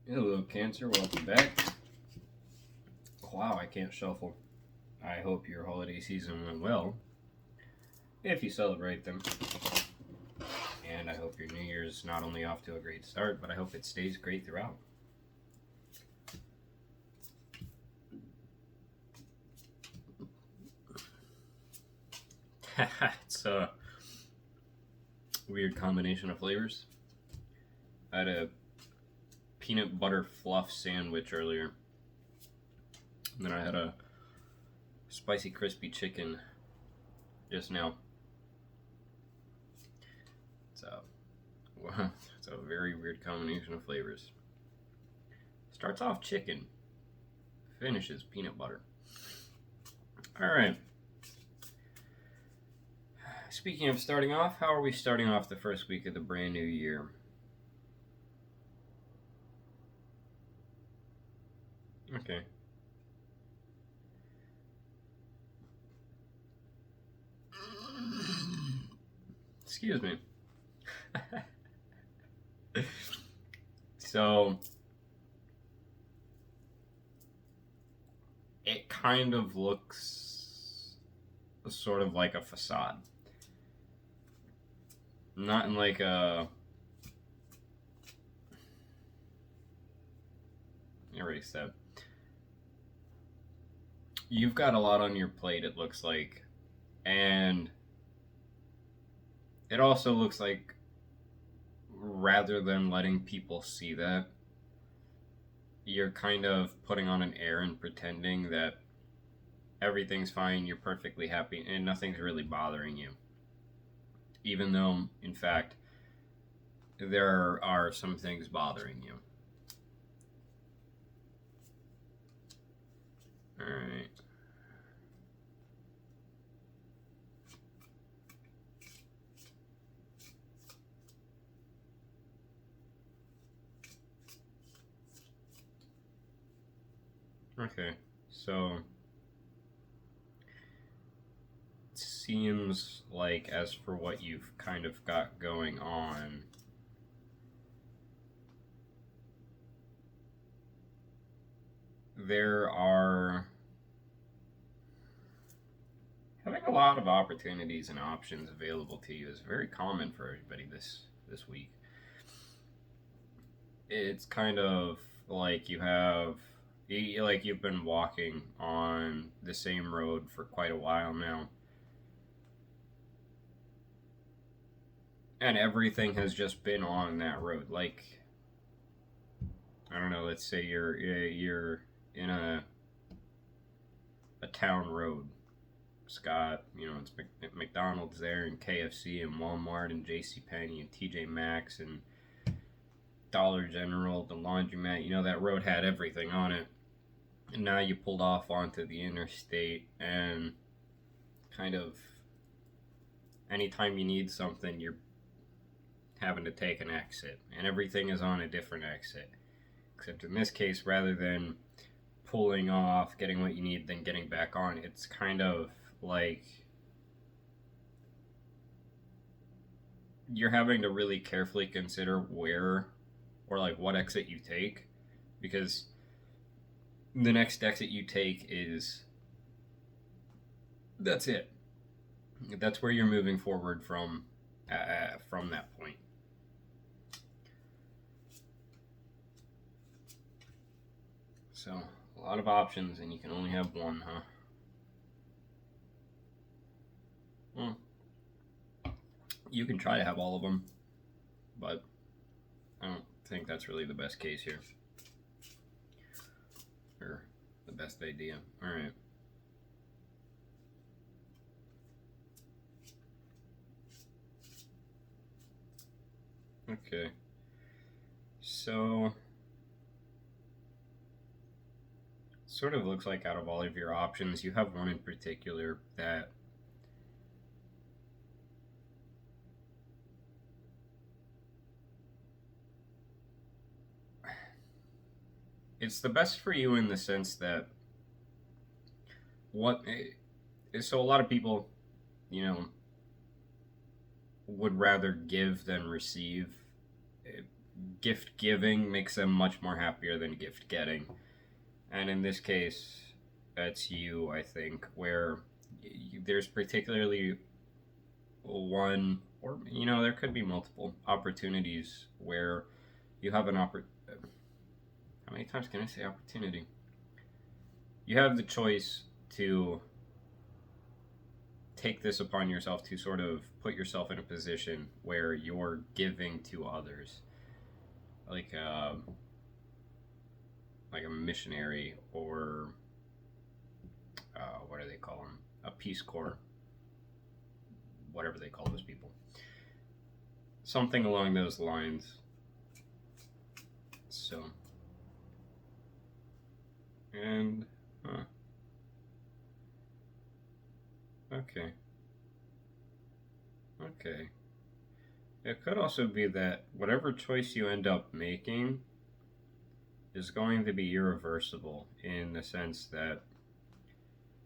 Hello, Cancer. Welcome back. Wow, I can't shuffle. I hope your holiday season went well, if you celebrate them. And I hope your New Year's not only off to a great start, but I hope it stays great throughout. It's a weird combination of flavors. I had a peanut butter fluff sandwich earlier. And then I had a spicy crispy chicken just now. So, wow, it's a very weird combination of flavors. Starts off chicken, finishes peanut butter. All right. Speaking of starting off, how are we starting off the first week of the brand new year? Okay. Excuse me. So, it kind of looks sort of like a facade. Not in like a. I already said. You've got a lot on your plate, it looks like. And it also looks like rather than letting people see that, you're kind of putting on an air and pretending that everything's fine, you're perfectly happy, and nothing's really bothering you. Even though, in fact, there are some things bothering you. Alright. Okay, so it seems like, as for what you've kind of got going on, there are having a lot of opportunities and options available to you is very common for everybody this week. It's kind of like you've been walking on the same road for quite a while now, and everything has just been on that road. Like, I don't know, let's say you're in a town road. It's got, it's McDonald's there, and KFC and Walmart and JCPenney and TJ Maxx and Dollar General, the laundromat. That road had everything on it. And now you pulled off onto the interstate, and kind of anytime you need something, you're having to take an exit, and everything is on a different exit. Except in this case, rather than pulling off, getting what you need, then getting back on, it's kind of like you're having to really carefully consider where or like what exit you take, because the next exit you take that's it. That's where you're moving forward from that point. So, a lot of options, and you can only have one, huh? Well, you can try to have all of them, but I don't think that's really the best case here. Or the best idea. Alright. Okay. So, sort of looks like out of all of your options, you have one in particular that it's the best for you in the sense that what so a lot of people, you know, would rather give than receive. gift giving makes them much more happier than gift getting. And in this case, that's you, I think, where there's particularly one, or there could be multiple opportunities where you have an how many times can I say opportunity? You have the choice to take this upon yourself to sort of put yourself in a position where you're giving to others, like a missionary, or what do they call them? A Peace Corps, whatever they call those people. Something along those lines. So, and okay. Okay. It could also be that whatever choice you end up making is going to be irreversible, in the sense that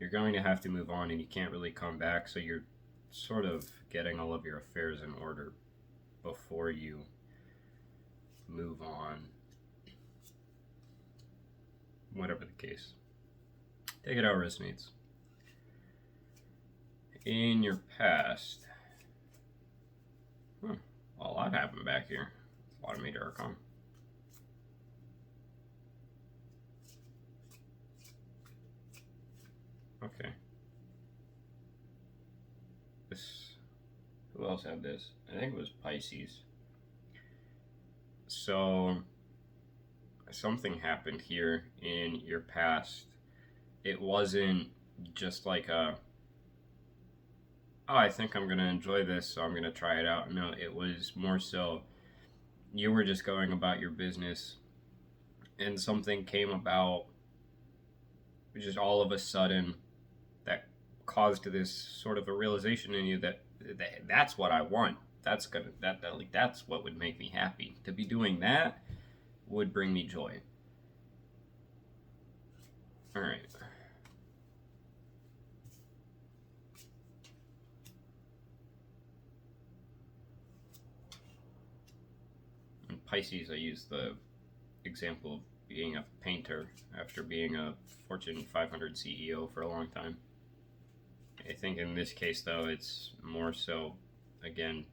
you're going to have to move on and you can't really come back, so you're sort of getting all of your affairs in order before you move on. Whatever the case. Take it how it resonates. In your past, a lot happened back here. A lot of Major Arcana. Okay. Who else had this? I think it was Pisces. So, something happened here in your past. It wasn't just like I think I'm going to enjoy this, so I'm going to try it out. No, it was more so you were just going about your business, and something came about just all of a sudden that caused this sort of a realization in you that that's what I want. That's what would make me happy. To be doing that would bring me joy. All right. In Pisces, I use the example of being a painter after being a Fortune 500 CEO for a long time. I think in this case, though, it's more so, again,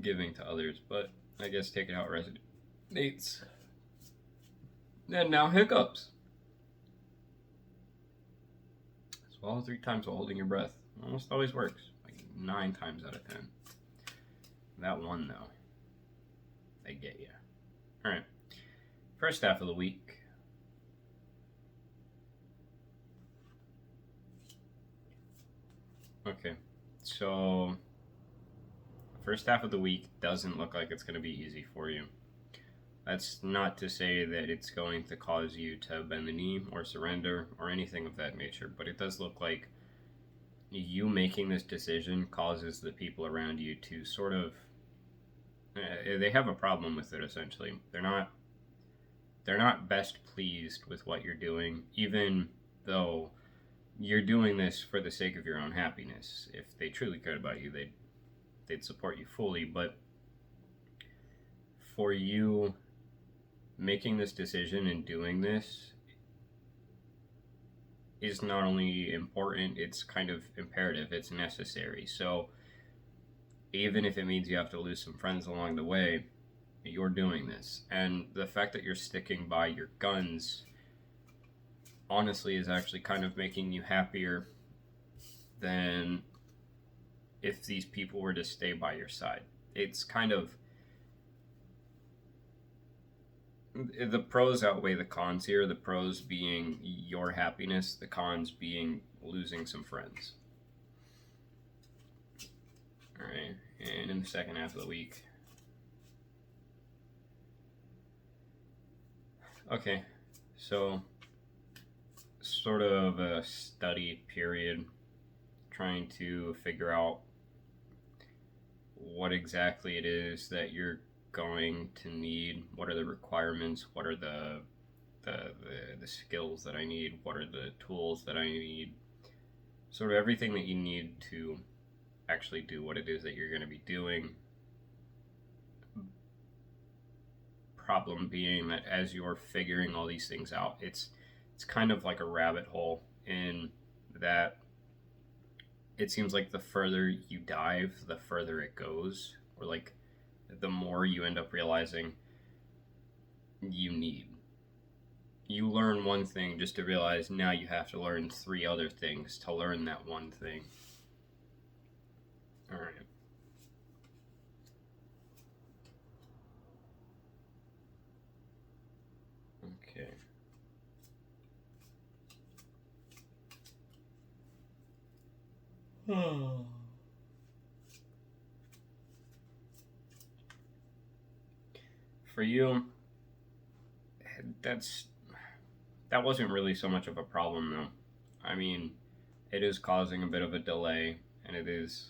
giving to others, but I guess take it how it resonates. And now hiccups. Swallow 3 times while holding your breath. Almost always works. Like 9 times out of 10. That one, though, they get you. Alright. First half of the week. Okay. So, first half of the week doesn't look like it's going to be easy for you. That's not to say that it's going to cause you to bend the knee or surrender or anything of that nature, but it does look like you making this decision causes the people around you to sort of they have a problem with it. Essentially, they're not best pleased with what you're doing, even though you're doing this for the sake of your own happiness. If they truly cared about you, they'd support you fully. But for you making this decision and doing this is not only important, it's kind of imperative, it's necessary. So even if it means you have to lose some friends along the way, you're doing this. And the fact that you're sticking by your guns, honestly, is actually kind of making you happier than if these people were to stay by your side. It's kind of, the pros outweigh the cons here. The pros being your happiness, the cons being losing some friends. Alright, and in the second half of the week. Okay, so sort of a study period, trying to figure out what exactly it is that you're going to need. What are the requirements? What are the skills that I need? What are the tools that I need? Sort of everything that you need to actually do what it is that you're going to be doing. problem being that as you're figuring all these things out, it's kind of like a rabbit hole in that it seems like the further you dive, the further it goes, or like the more you end up realizing you need. You learn one thing just to realize now you have to learn 3 other things to learn that one thing. All right. Okay. For you, that wasn't really so much of a problem though. I mean, it is causing a bit of a delay, and it is,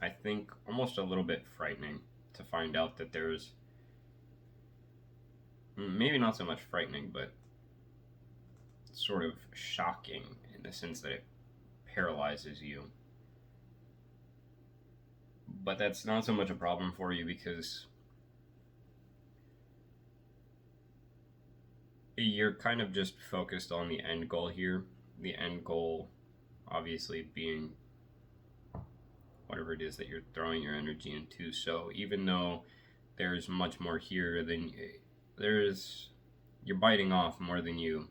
I think, almost a little bit frightening to find out that there's maybe not so much frightening, but sort of shocking in the sense that it paralyzes you. But that's not so much a problem for you because you're kind of just focused on the end goal here. The end goal, obviously, being whatever it is that you're throwing your energy into. So even though there's much more here than you're biting off more than you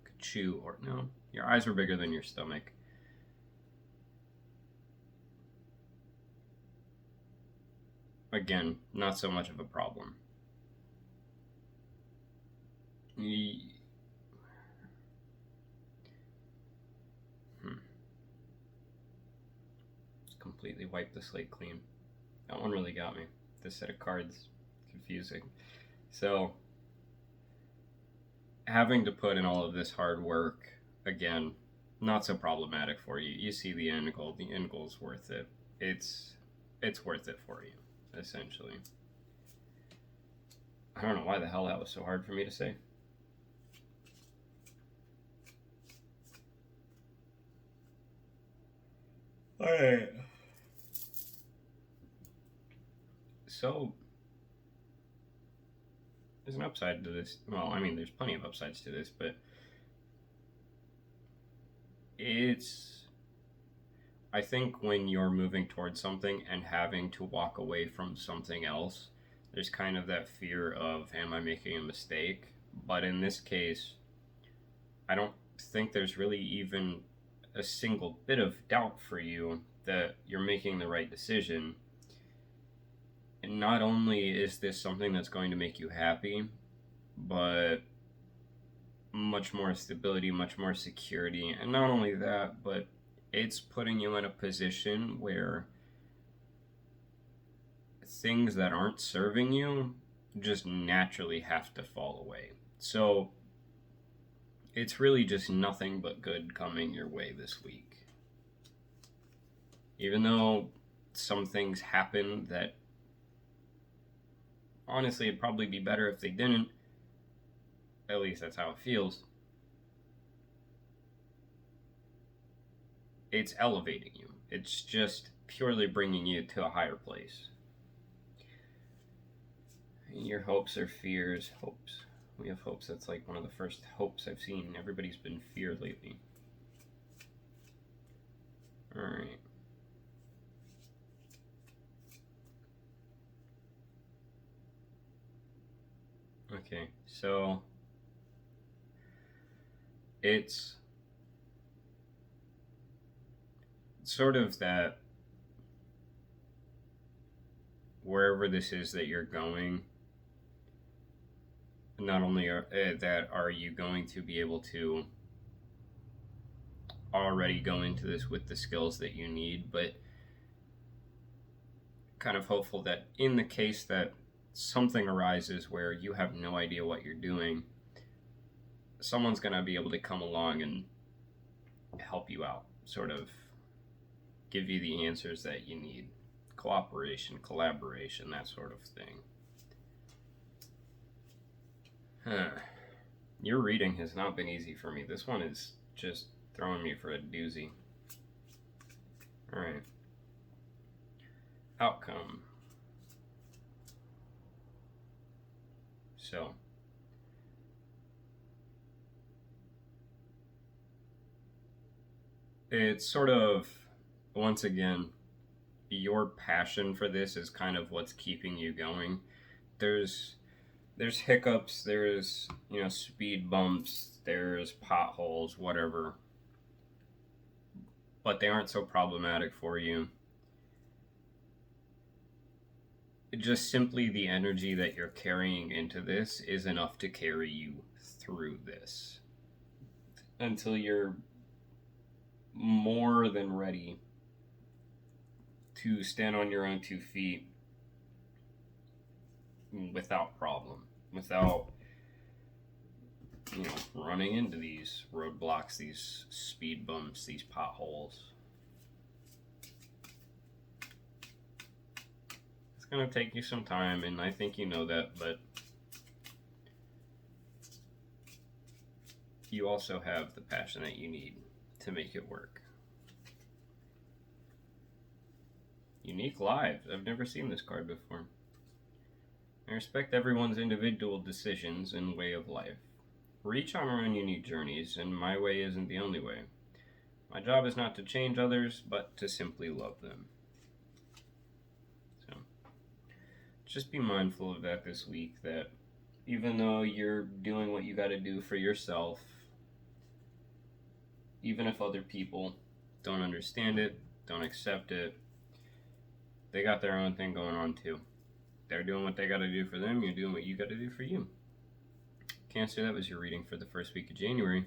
could chew, or no, your eyes were bigger than your stomach. Again, not so much of a problem. Completely wiped the slate clean. That one really got me. This set of cards, confusing. So, having to put in all of this hard work, again, not so problematic for you. You see the end goal. The end goal's worth it. It's worth it for you, essentially. I don't know why the hell that was so hard for me to say. Alright. So, there's an upside to this. Well, I mean, there's plenty of upsides to this, but I think when you're moving towards something and having to walk away from something else, there's kind of that fear of, am I making a mistake? But in this case, I don't think there's really even a single bit of doubt for you that you're making the right decision. And not only is this something that's going to make you happy, but much more stability, much more security. And not only that, but it's putting you in a position where things that aren't serving you just naturally have to fall away. So it's really just nothing but good coming your way this week. Even though some things happen that honestly it'd probably be better if they didn't, at least that's how it feels. It's elevating you. It's just purely bringing you to a higher place. Your hopes or fears. Hopes. We have hopes. That's like one of the first hopes I've seen. Everybody's been fear lately. Alright. Okay, so it's sort of that wherever this is that you're going, not only are you going to be able to already go into this with the skills that you need, but kind of hopeful that in the case that something arises where you have no idea what you're doing, someone's going to be able to come along and help you out, sort of give you the answers that you need. Cooperation, collaboration, that sort of thing. Your reading has not been easy for me. This one is just throwing me for a doozy. Alright. Outcome. So it's sort of, once again, your passion for this is kind of what's keeping you going. There's hiccups, there's, speed bumps, there's potholes, whatever, but they aren't so problematic for you. Just simply the energy that you're carrying into this is enough to carry you through this until you're more than ready to stand on your own 2 feet without problem, without running into these roadblocks, these speed bumps, these potholes. It's going to take you some time, and I think you know that, but you also have the passion that you need to make it work. Unique lives. I've never seen this card before. I respect everyone's individual decisions and way of life. We're each on our own unique journeys, and my way isn't the only way. My job is not to change others, but to simply love them. So, just be mindful of that this week, that even though you're doing what you got to do for yourself, even if other people don't understand it, don't accept it, they got their own thing going on too. They're doing what they got to do for them, you're doing what you got to do for you. Cancer, that was your reading for the first week of January,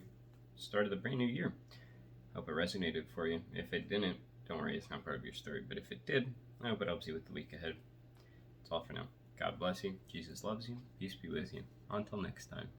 start of the brand new year. Hope it resonated for you. If it didn't, don't worry, it's not part of your story. But if it did, I hope it helps you with the week ahead. That's all for now. God bless you. Jesus loves you. Peace be with you. Until next time.